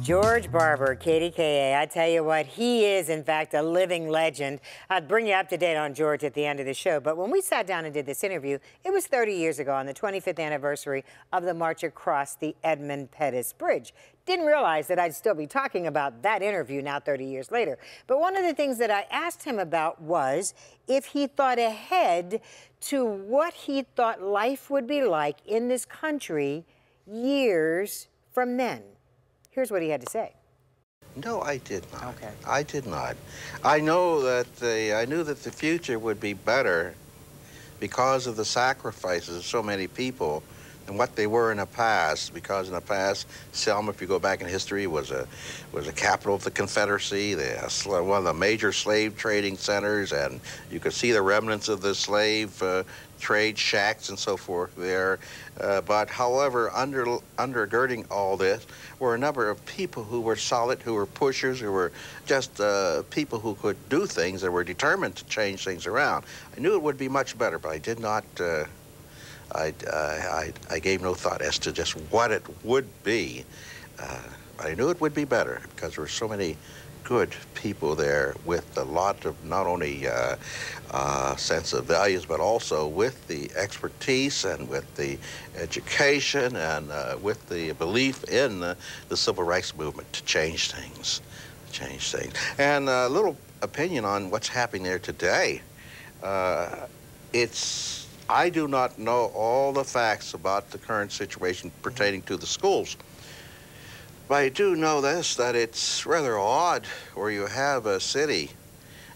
George Barber, KDKA, I tell you what, he is, in fact, a living legend. I'll bring you up to date on George at the end of the show. But when we sat down and did this interview, it was 30 years ago on the 25th anniversary of the march across the Edmund Pettus Bridge. Didn't realize that I'd still be talking about that interview now 30 years later. But one of the things that I asked him about was if he thought ahead to what he thought life would be like in this country years from then. Here's what he had to say. No, I did not. Okay. I did not. I knew that the future would be better because of the sacrifices of so many people and what they were in the past. Because in the past, Selma, if you go back in history, was a capital of the Confederacy, one of the major slave trading centers, and you could see the remnants of the slave trade shacks and so forth there. But however, undergirding all this were a number of people who were solid, who were pushers, who were just people who could do things and were determined to change things around. I knew it would be much better, but I did not, I gave no thought as to just what it would be. I knew it would be better because there were so many good people there with a lot of not only sense of values, but also with the expertise and with the education and with the belief in the civil rights movement to change things, And a little opinion on what's happening there today. I do not know all the facts about the current situation pertaining to the schools. But I do know this, that it's rather odd where you have a city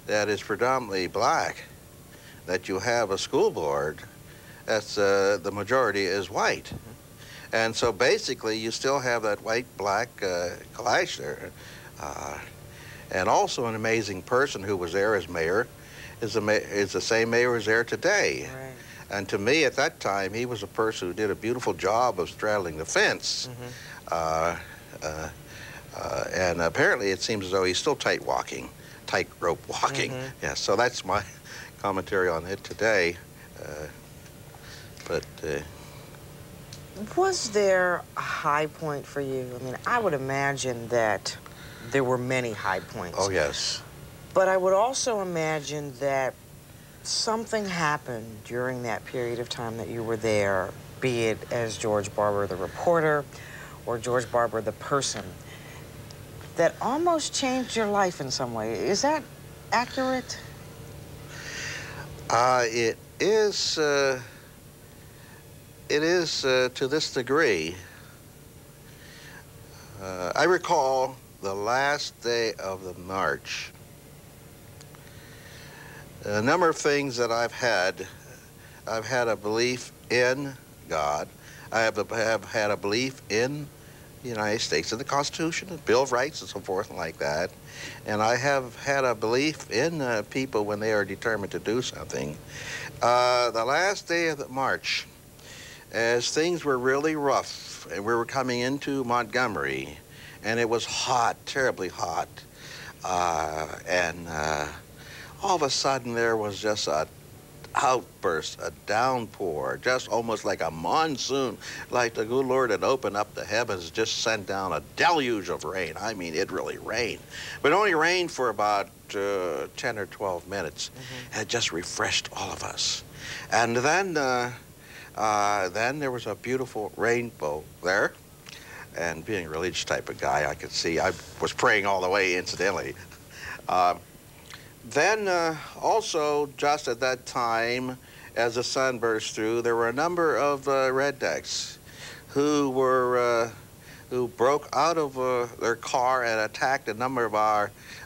that is predominantly black, that you have a school board that's the majority is white. And so basically you still have that white-black clash there. And also an amazing person who was there as mayor is the same mayor who's there today. Right. And to me at that time, he was a person who did a beautiful job of straddling the fence. And apparently it seems as though he's still tightrope walking. Yeah, so that's my commentary on it today. Was there a high point for you? I mean, I would imagine that there were many high points. Oh, yes. But I would also imagine that something happened during that period of time that you were there, be it as George Barber, the reporter, or George Barber, the person, that almost changed your life in some way. Is that accurate? It is to this degree. I recall the last day of the march. A number of things that I've had a belief in God. I have had a belief in the United States and the Constitution and Bill of Rights and so forth and like that. And I have had a belief in people when they are determined to do something. The last day of the march, as things were really rough, and we were coming into Montgomery, and it was hot, terribly hot, and all of a sudden there was just a outburst, a downpour, just almost like a monsoon, like the good Lord had opened up the heavens, just sent down a deluge of rain. I mean, it really rained. But it only rained for about 10 or 12 minutes. It just refreshed all of us. And then there was a beautiful rainbow there. And being a religious type of guy, I could see, I was praying all the way, incidentally. Then also, just at that time, as the sun burst through, there were a number of rednecks who broke out of their car and attacked a number of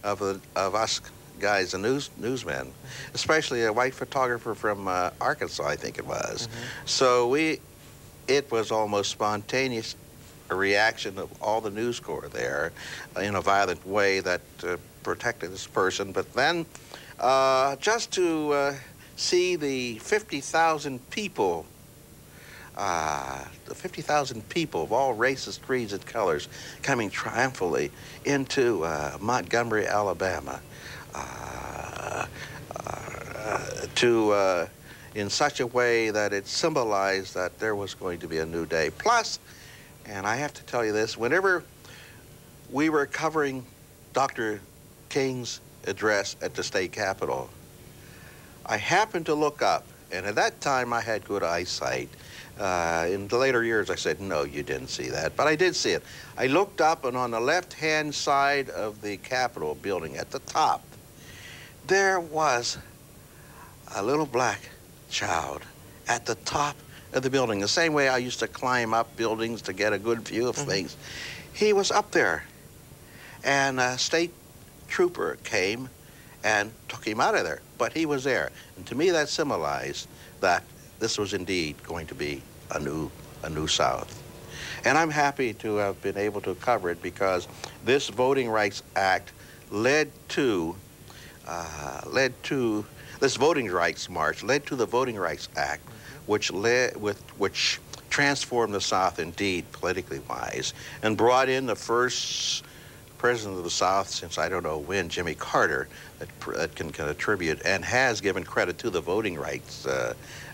us guys, the newsmen, especially a white photographer from Arkansas, I think it was. So it was almost spontaneous reaction of all the News Corps there in a violent way that protected this person. But then just to see the 50,000 people, of all races, creeds, and colors coming triumphantly into Montgomery, Alabama, in such a way that it symbolized that there was going to be a new day. Plus, and I have to tell you this, whenever we were covering Dr. King's address at the state capitol. I happened to look up, and at that time I had good eyesight. In the later years I said, no, you didn't see that, but I did see it. I looked up, and on the left-hand side of the Capitol building at the top, there was a little black child at the top of the building, the same way I used to climb up buildings to get a good view of things. He was up there, and a state trooper came and took him out of there, but he was there. And to me that symbolized that this was indeed going to be a new South. And I'm happy to have been able to cover it, because this Voting Rights Act led to this Voting Rights March led to the Voting Rights Act, which transformed the South indeed politically wise, and brought in the first president of the South since I don't know when, Jimmy Carter, that can attribute and has given credit to the Voting Rights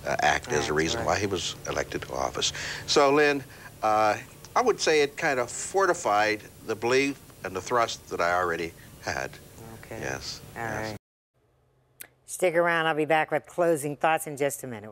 Act as a reason why he was elected to office. So, Lynn, I would say it kind of fortified the belief and the thrust that I already had. Okay. Yes. All right. Stick around. I'll be back with closing thoughts in just a minute.